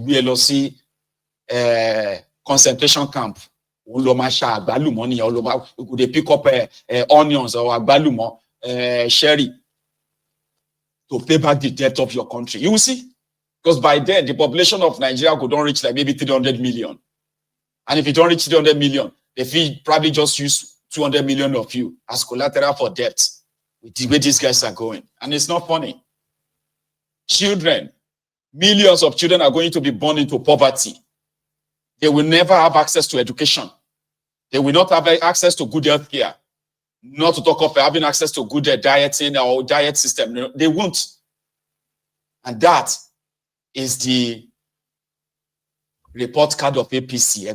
BLOC concentration camp. They pick up onions or agbalumo, sherry to pay back the debt of your country. You will see. Because by then, the population of Nigeria could don't reach like maybe 300 million. And if you don't reach 300 million, they probably just use 200 million of you as collateral for debt with the way these guys are going. And it's not funny. Children, millions of children are going to be born into poverty. They will never have access to education. They will not have access to good health care. Not to talk of having access to good dieting or diet system. They won't. And that is the report card of APC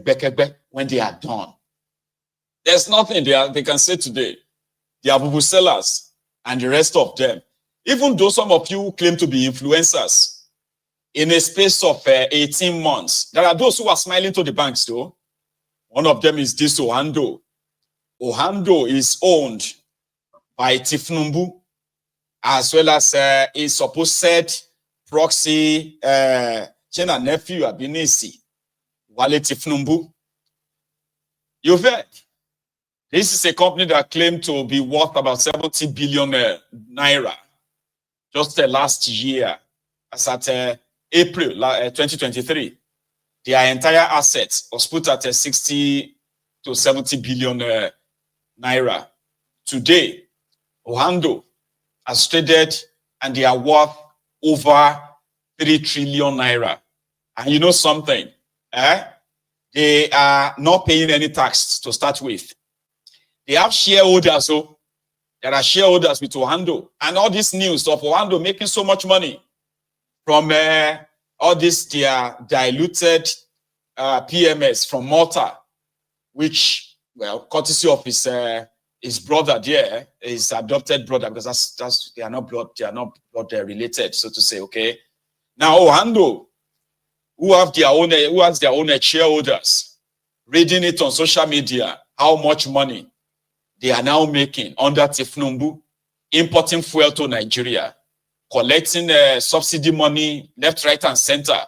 when they are done. There's nothing they can say today. The Abubu sellers and the rest of them, even though some of you claim to be influencers, in a space of 18 months, there are those who are smiling to the banks though. One of them is this Oando. Oando is owned by Tifnumbu, as well as a supposed proxy Chena nephew Abinisi, Wale Tifnumbu. You've heard. This is a company that claimed to be worth about 70 billion naira just last year, as at April 2023. Their entire assets was put at 60 to 70 billion naira. Today, Oando has traded and they are worth over 3 trillion naira. And you know something? They are not paying any tax to start with. They have shareholders, so there are shareholders with Oando. And all this news of Oando making so much money from all this their diluted PMS from Malta, which, well, courtesy of his brother there, his adopted brother, because that's they are not blood related, so to say. Okay. Now Oando, who has their own shareholders, reading it on social media, how much money they are now making under Tifnumbu, importing fuel to Nigeria, collecting subsidy money left, right, and center.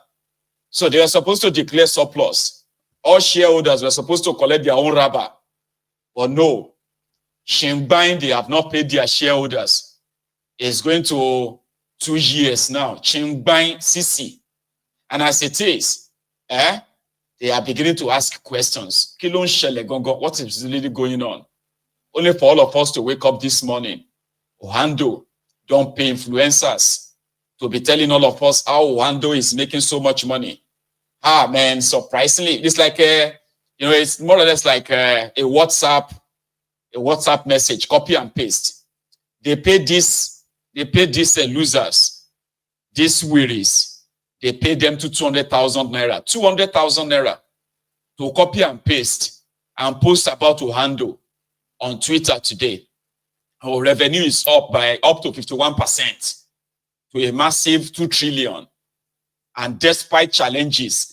So they were supposed to declare surplus. All shareholders were supposed to collect their own rubber. But no, Shingbine, they have not paid their shareholders. It's going to 2 years now. Shingbine CC. And as it is, they are beginning to ask questions. What is really going on? Only for all of us to wake up this morning. Oando don't pay influencers to be telling all of us how Oando is making so much money. Ah, man, surprisingly, it's like it's more or less like a WhatsApp message, copy and paste. They pay these losers, these wearies. They pay them to 200,000 naira, 200,000 naira to copy and paste and post about Oando on Twitter today. Our revenue is up to 51% to a massive 2 trillion. And despite challenges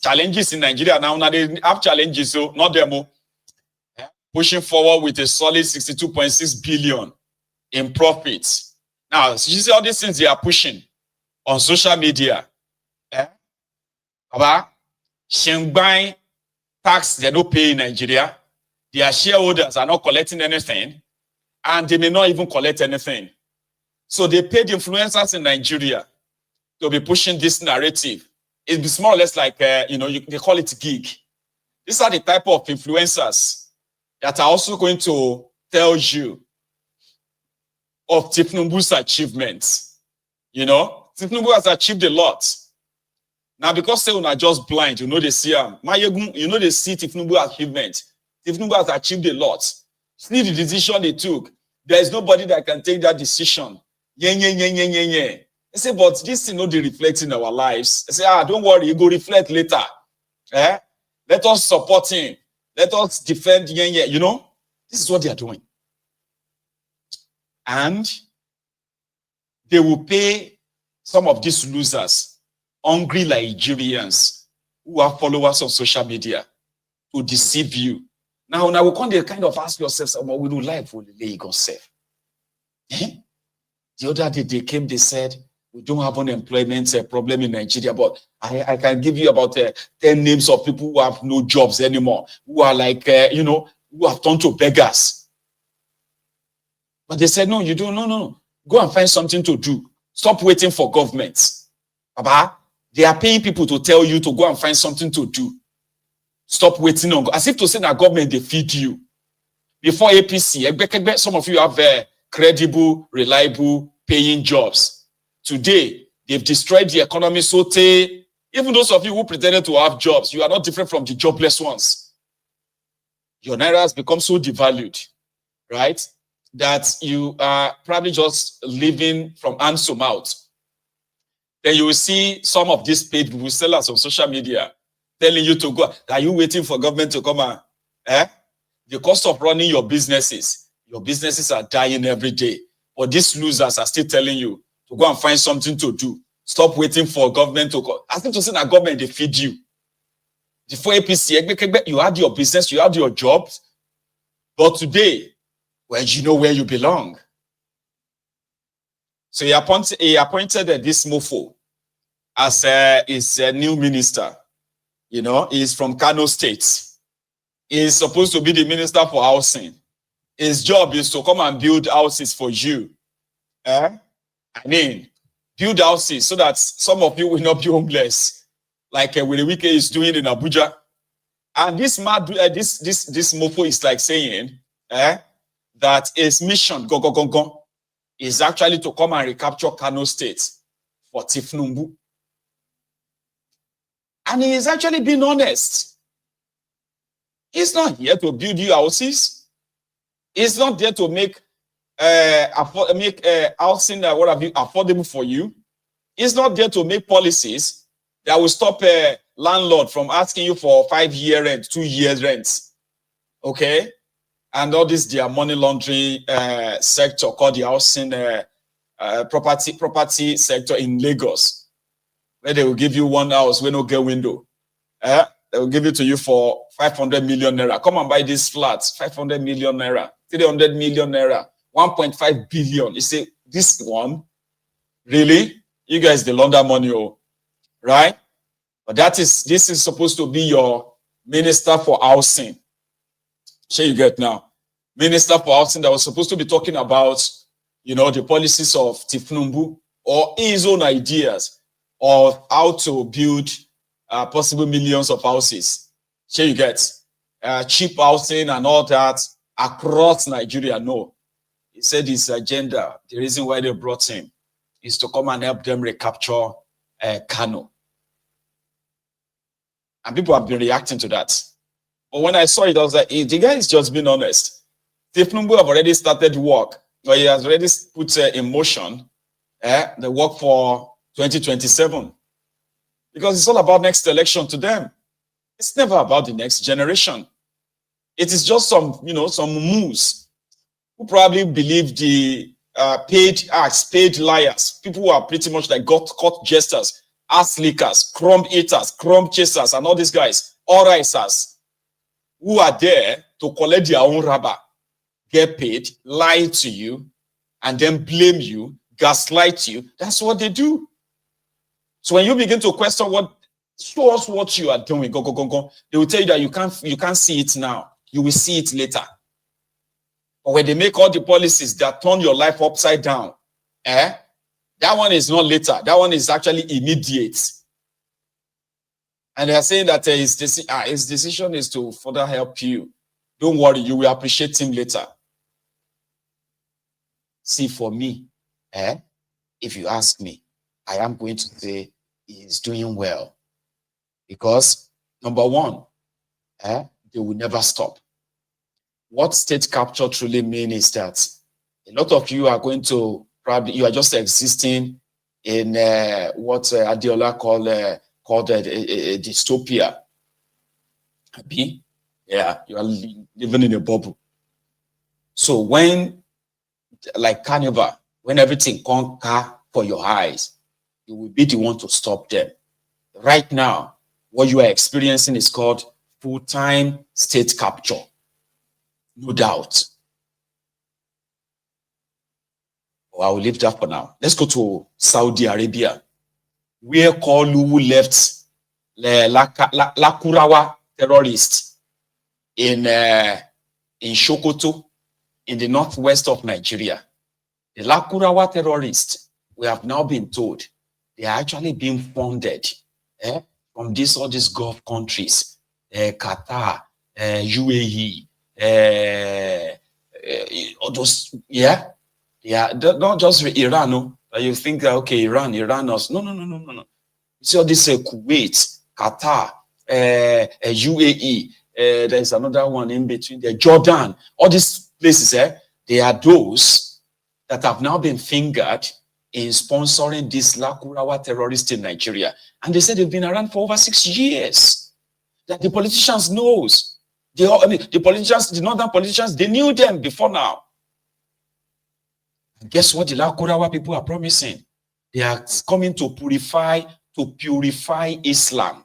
in Nigeria now they have challenges, so not them pushing forward with a solid 62.6 billion in profits. Now, you see all these things they are pushing on social media. Shingbine tax they don't pay in Nigeria. Their shareholders are not collecting anything, and they may not even collect anything. So they paid influencers in Nigeria to be pushing this narrative. It's more or less like, they call it gig. These are the type of influencers that are also going to tell you of Tifnumbu's achievements. Tifnumbu has achieved a lot. Now, because they are just blind, they see him. They see Tifnumbu's achievement. Tifnumbu has achieved a lot. See the decision they took. There is nobody that can take that decision. They say, but this is not the reflect in our lives. They say, don't worry, you go reflect later. Let us support him. Let us defend. This is what they are doing. And they will pay some of these losers, hungry Nigerians who are followers on social media, to deceive you. Now we can't kind of ask yourself, what will life will lay yourself? The other day they came, they said, We don't have unemployment problem in Nigeria, but I can give you about 10 names of people who have no jobs anymore, who are like, who have turned to beggars. But they said, no, you don't, no. Go and find something to do. Stop waiting for government. Baba, they are paying people to tell you to go and find something to do. Stop waiting on, as if to say that government, they feed you. Before APC, some of you have credible, reliable, paying jobs. Today, they've destroyed the economy so even those of you who pretended to have jobs, you are not different from the jobless ones. Your naira has become so devalued, right, that you are probably just living from hand to mouth. Then you will see some of these paid sellers on social media telling you to go. Are you waiting for government to come and, the cost of running your businesses are dying every day. But these losers are still telling you to go and find something to do. Stop waiting for government to come. Ask them to say that government, they feed you. Before APC, you had your business, you had your jobs. But today, well, you know where you belong. So he appointed this mofo as his new minister. You know, he's from Kano State. He's supposed to be the minister for housing. His job is to come and build houses for you. Build houses so that some of you will not be homeless, like Wike is doing in Abuja. And this this mofo is like saying that his mission is actually to come and recapture Kano State for Tifnumbu. And he is actually being honest. He's not here to build you houses. He's not there to make housing affordable for you. He's not there to make policies that will stop a landlord from asking you for 5-year rent, 2 years rent. Okay? And all this, their money laundering sector called the housing property sector in Lagos, where they will give you one house with no get window. They will give it to you for 500 million naira. Come and buy these flats, 500 million naira, 300 million naira, 1.5 billion. You say, this one, really? You guys, they launder money, right? But this is supposed to be your minister for housing. Sure you get now. Minister for housing that was supposed to be talking about, the policies of Tifnumbu or his own ideas of how to build possible millions of houses. Sure you get cheap housing and all that across Nigeria. No, he said his agenda, the reason why they brought him is to come and help them recapture Kano. And people have been reacting to that. But when I saw it, I was like, hey, the guy is just being honest. Tifnumbu have already started work, but he has already put in motion the work for 2027. Because it's all about next election to them. It's never about the next generation. It is just some moves who probably believe the paid acts, paid liars, people who are pretty much like court jesters, ass lickers, crumb eaters, crumb chasers, and all these guys, all risers, who are there to collect their own rubber, get paid, lie to you, and then blame you, gaslight you. That's what they do. So when you begin to question show us what you are doing, go, they will tell you that you can't see it now. You will see it later. But when they make all the policies that turn your life upside down, that one is not later. That one is actually immediate. And they are saying that his decision is to further help you. Don't worry, you will appreciate him later. See, for me, if you ask me, I am going to say he is doing well. Because, number one, they will never stop. What state capture truly means is that a lot of you are going to you are just existing in what Adeola called a dystopia. Yeah, you are living in a bubble. So when, like Carnival, when everything conquer for your eyes, you will be the one to stop them. Right now, what you are experiencing is called full-time state capture. No doubt. I will leave that for now. Let's go to Saudi Arabia, where Koluwu left Lakurawa terrorists in Sokoto, in the northwest of Nigeria. The Lakurawa terrorists, we have now been told, they are actually being funded from all these Gulf countries, Qatar, UAE, all those, yeah, not just Iran. No, you think that okay, Iran, us. No. You see all this Kuwait, Qatar, UAE. There's another one in between there, Jordan. All these places, they are those that have now been fingered in sponsoring this Lakurawa terrorists in Nigeria. And they said they've been around for over 6 years. That the politicians knows. The politicians, the northern politicians, they knew them before now. And guess what the Lakurawa people are promising? They are coming to purify Islam.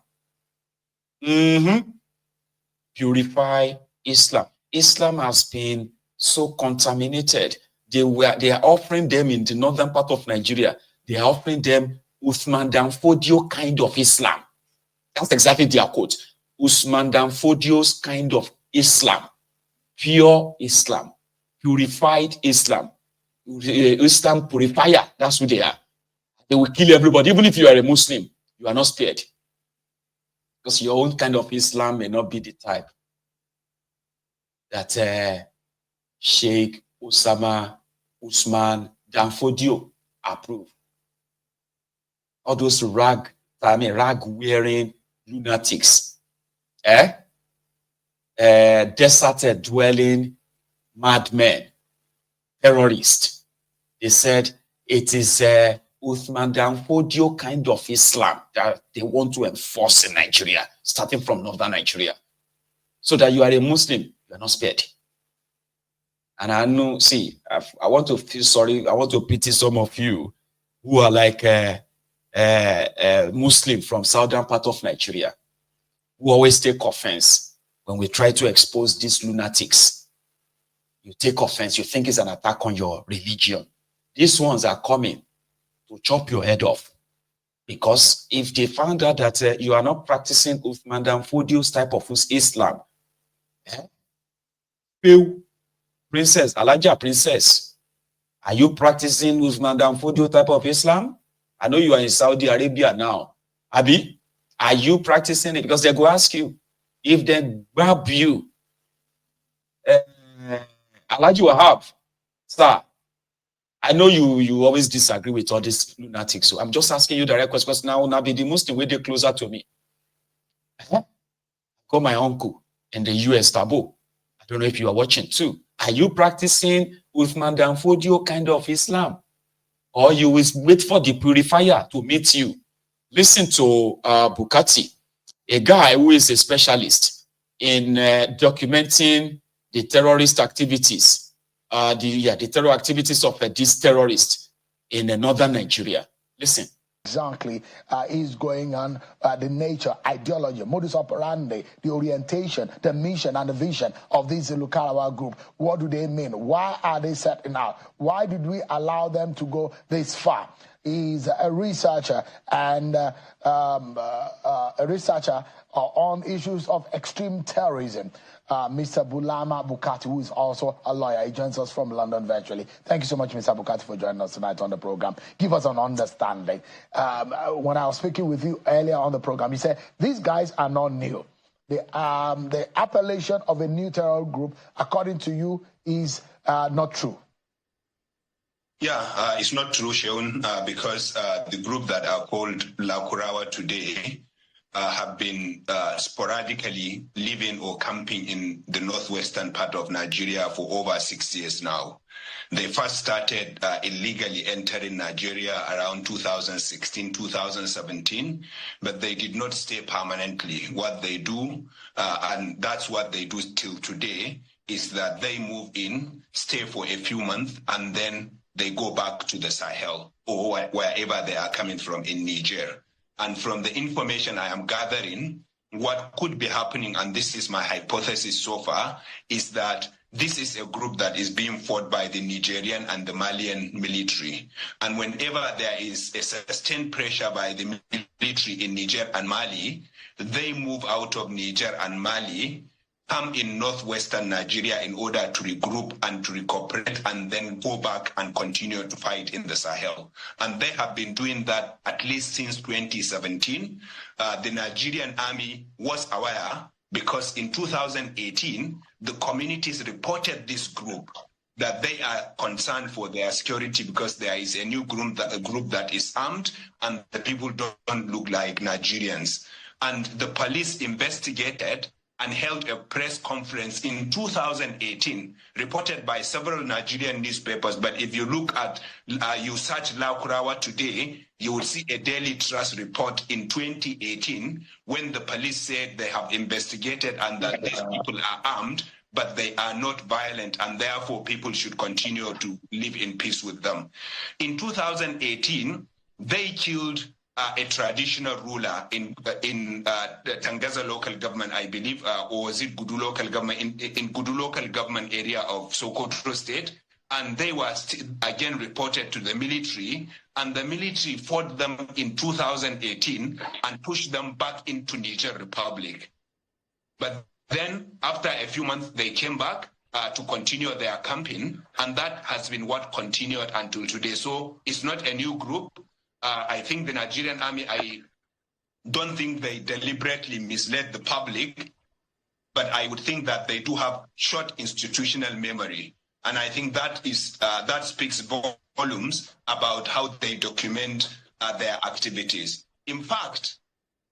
Purify Islam. Islam has been so contaminated. They are offering them in the northern part of Nigeria. They are offering them Usman Dan Fodio kind of Islam. That's exactly their quote. Usman Dan Fodio's kind of Islam. Pure Islam. Purified Islam. Islam purifier. That's who they are. They will kill everybody. Even if you are a Muslim, you are not spared. Because your own kind of Islam may not be the type that Sheikh Usman Dan Fodio approve. All those rag-wearing lunatics, deserted dwelling madmen, terrorists. They said it is Usman Dan Fodio kind of Islam that they want to enforce in Nigeria, starting from northern Nigeria. So that you are a Muslim, you are not spared. And I know, see, I want to feel sorry. I want to pity some of you who are like Muslim from southern part of Nigeria, who always take offense when we try to expose these lunatics. You take offense. You think it's an attack on your religion. These ones are coming to chop your head off. Because if they found out that you are not practicing Uthman Dan Fodio's type of Islam, Princess, Alaja Princess, are you practicing Uthman Dan Fodio type of Islam? I know you are in Saudi Arabia now. Abi, are you practicing it? Because they go ask you. If they grab you, Alaji Wahab, sir, I know you always disagree with all these lunatics. So I'm just asking you direct questions because now be the Muslim way they closer to me. Call my uncle in the US, Tabo. I don't know if you are watching too. Are you practicing Uthman Dan Fodio kind of Islam? Or you will wait for the purifier to meet you? Listen to Bukati, a guy who is a specialist in documenting the terrorist activities, the terror activities of these terrorists in northern Nigeria. Listen. Exactly is going on, the nature, ideology, modus operandi, the orientation, the mission and the vision of this Lakurawa group. What do they mean? Why are they setting out? Why did we allow them to go this far? He's a researcher and on issues of extreme terrorism. Mr. Bulama Bukati, who is also a lawyer. He joins us from London virtually. Thank you so much, Mr. Bukati, for joining us tonight on the program. Give us an understanding. When I was speaking with you earlier on the program, you said these guys are not new. The appellation of a new terror group, according to you, is not true. Yeah, it's not true, Sheon, because the group that are called Lakurawa today have been sporadically living or camping in the northwestern part of Nigeria for over 6 years now. They first started illegally entering Nigeria around 2016, 2017, but they did not stay permanently. What they do, and that's what they do till today, is that they move in, stay for a few months, and then they go back to the Sahel or wherever they are coming from in Niger. And from the information I am gathering, what could be happening, and this is my hypothesis so far, is that this is a group that is being fought by the Nigerian and the Malian military. And whenever there is a sustained pressure by the military in Niger and Mali, they move out of Niger and Mali, come in northwestern Nigeria in order to regroup and to recuperate and then go back and continue to fight in the Sahel. And they have been doing that at least since 2017. The Nigerian army was aware because in 2018, the communities reported this group that they are concerned for their security because there is a new group that is armed and the people don't look like Nigerians. And the police investigated and held a press conference in 2018, reported by several Nigerian newspapers. But if you look at, you search Lakurawa today, you will see a Daily Trust report in 2018 when the police said they have investigated and that these people are armed, but they are not violent, and therefore people should continue to live in peace with them. In 2018, they killed a traditional ruler in the Tangaza local government, I believe, or was it Gudu local government, in Gudu local government area of Sokoto state. And they were again reported to the military, and the military fought them in 2018 and pushed them back into Niger Republic. But then after a few months, they came back to continue their campaign, and that has been what continued until today. So it's not a new group. I think the Nigerian army, I don't think they deliberately misled the public, but I would think that they do have short institutional memory. And I think that is that speaks volumes about how they document their activities. In fact,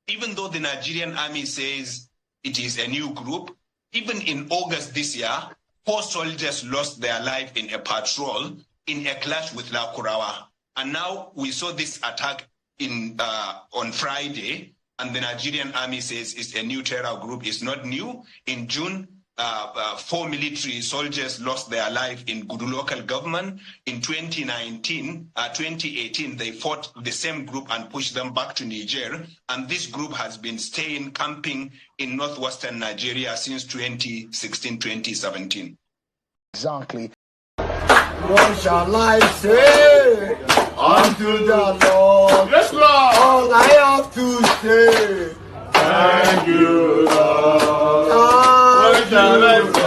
even though the Nigerian army says it is a new group, even in August this year, 4 soldiers lost their life in a patrol in a clash with Lakurawa. And now we saw this attack on Friday, and the Nigerian army says it's a new terror group. It's not new. In June, 4 military soldiers lost their life in Gudu local government. In 2018, they fought the same group and pushed them back to Niger. And this group has been staying, camping in northwestern Nigeria since 2016, 2017. Exactly. What shall I say unto the Lord? Yes, Lord. All I have to say, Thank you, Lord. What shall I say?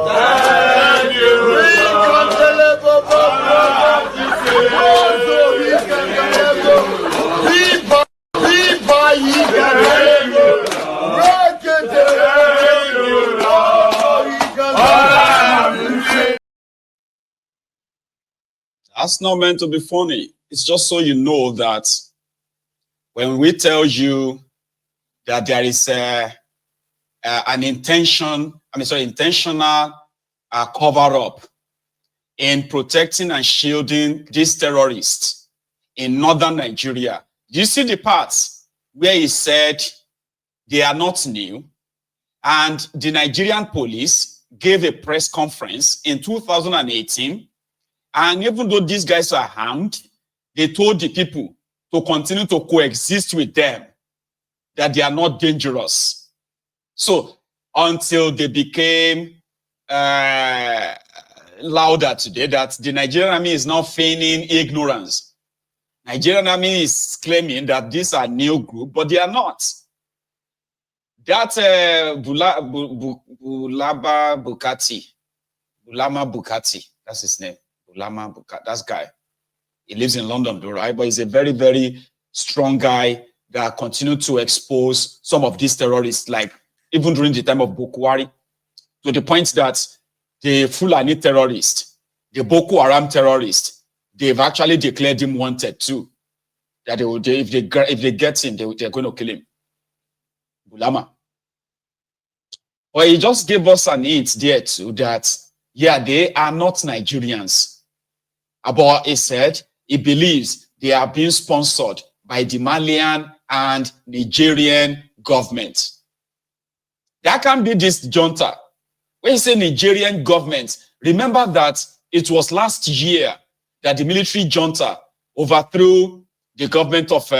Thank you, That's not meant to be funny. It's just so you know that when we tell you that there is an intentional cover-up in protecting and shielding these terrorists in northern Nigeria. Do you see the parts where he said they are not new? And the Nigerian police gave a press conference in 2018. And even though these guys are armed, they told the people to continue to coexist with them, that they are not dangerous. So until they became louder today, that the Nigerian army is now feigning ignorance. Nigerian army is claiming that these are new group, but they are not. That Bulama Bukati, that's his name. Bulama Bukati, that guy. He lives in London, though, right? But he's a very, very strong guy that continued to expose some of these terrorists, like even during the time of Boko Haram, to the point that the Fulani terrorist, the Boko Haram terrorist, they've actually declared him wanted too. That if they get him, they're going to kill him. Bulama. Well, he just gave us an hint there too that, yeah, they are not Nigerians. But he said he believes they are being sponsored by the Malian and Nigerian government. That can be this junta. When you say Nigerian government, remember that it was last year that the military junta overthrew the government of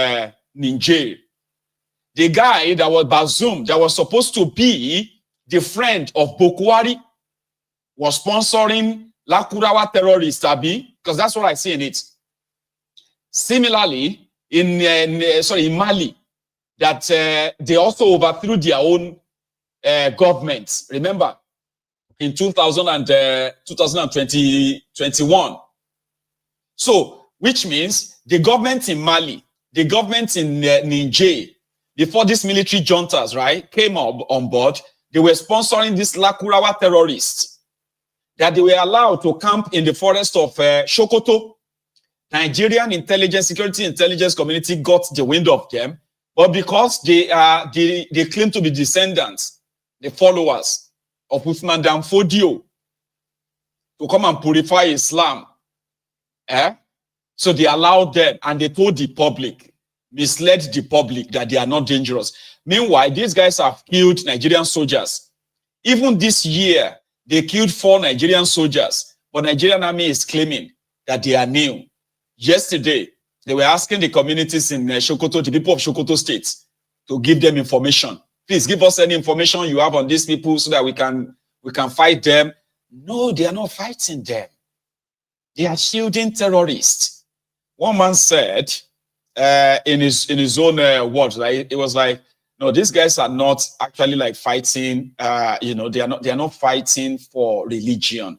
Niger. The guy that was Bazoum, that was supposed to be the friend of Boko Haram, was sponsoring Lakurawa terrorists, Abi, because that's what I see in it. Similarly, in Mali, that they also overthrew their own government. Remember, in 2021. So, which means the government in Mali, the government in Niger, before these military juntas, right, came on board, they were sponsoring these Lakurawa terrorists that they were allowed to camp in the forest of Sokoto. Nigerian security intelligence community got the wind of them, but because they claim to be descendants, the followers of Uthman Dan Fodio, to come and purify Islam, so they allowed them, and they told the public, misled the public that they are not dangerous. Meanwhile, these guys have killed Nigerian soldiers. Even this year, they killed 4 Nigerian soldiers, but Nigerian army is claiming that they are new. Yesterday, they were asking the communities in Sokoto, the people of Sokoto State, to give them information. Please give us any information you have on these people so that we can fight them. No, they are not fighting them. They are shielding terrorists. One man said in his own words, right? It was like, no, these guys are not actually like fighting. They are not fighting for religion.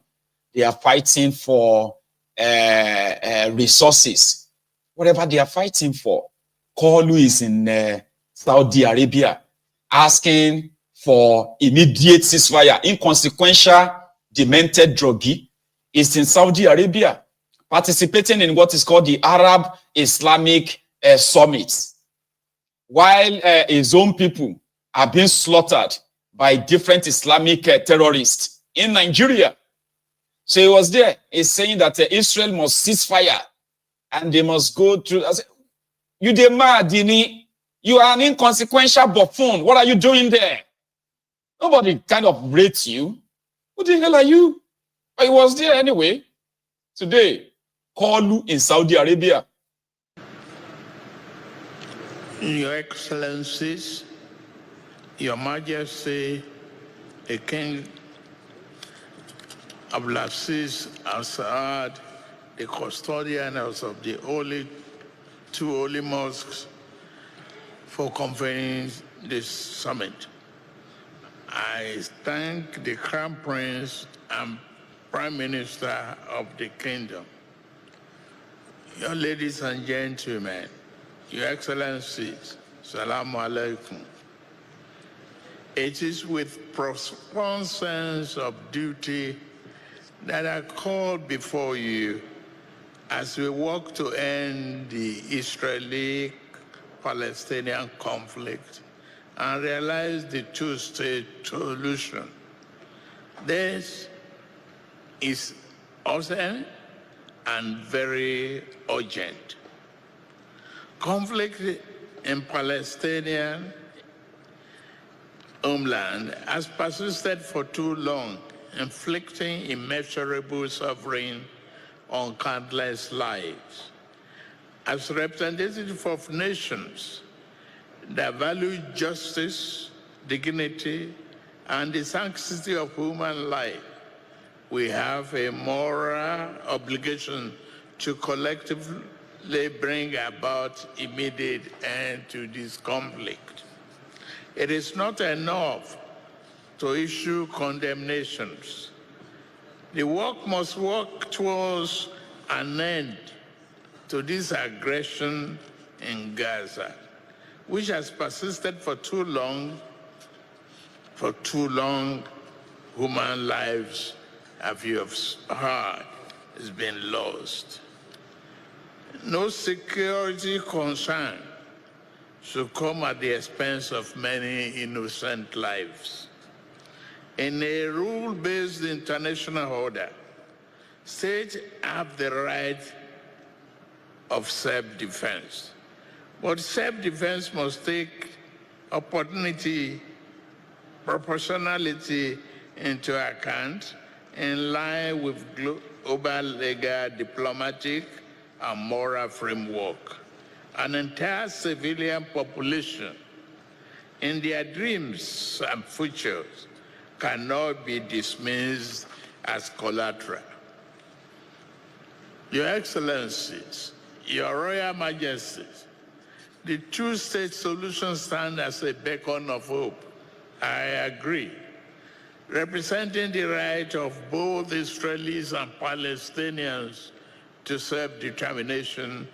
They are fighting for resources, whatever they are fighting for. Kolu is in Saudi Arabia asking for immediate ceasefire. Inconsequential, demented druggie is in Saudi Arabia participating in what is called the Arab Islamic Summit, while his own people are being slaughtered by different Islamic terrorists in Nigeria. So he was there. He's saying that Israel must cease fire and they must go through. I said, you the mad, Dini. You are an inconsequential buffoon. What are you doing there? Nobody kind of rates you. Who the hell are you? But he was there anyway. Today, Kolu in Saudi Arabia. Your Excellencies, Your Majesty, the King Abdulaziz Al Saad, the custodians of the two holy mosques, for convening this summit. I thank the Crown Prince and Prime Minister of the Kingdom. Your ladies and gentlemen, Your Excellencies, Salaam Alaikum. It is with profound sense of duty that I call before you as we work to end the Israeli-Palestinian conflict and realize the two-state solution. This is urgent and very urgent. Conflict in Palestinian homeland has persisted for too long, inflicting immeasurable suffering on countless lives. As representative of nations that value justice, dignity, and the sanctity of human life, we have a moral obligation to collectively bring about immediate end to this conflict. It is not enough to issue condemnations. The work must work towards an end to this aggression in Gaza, which has persisted for too long. For too long, human lives, as you have heard, has been lost. No security concern should come at the expense of many innocent lives. In a rule-based international order, states have the right of self-defense. But self-defense must take opportunity, proportionality into account in line with global legal, diplomatic, and moral framework. An entire civilian population in their dreams and futures cannot be dismissed as collateral. Your Excellencies, Your Royal Majesties, the two-state solution stands as a beacon of hope. I agree, representing the right of both Israelis and Palestinians to self-determination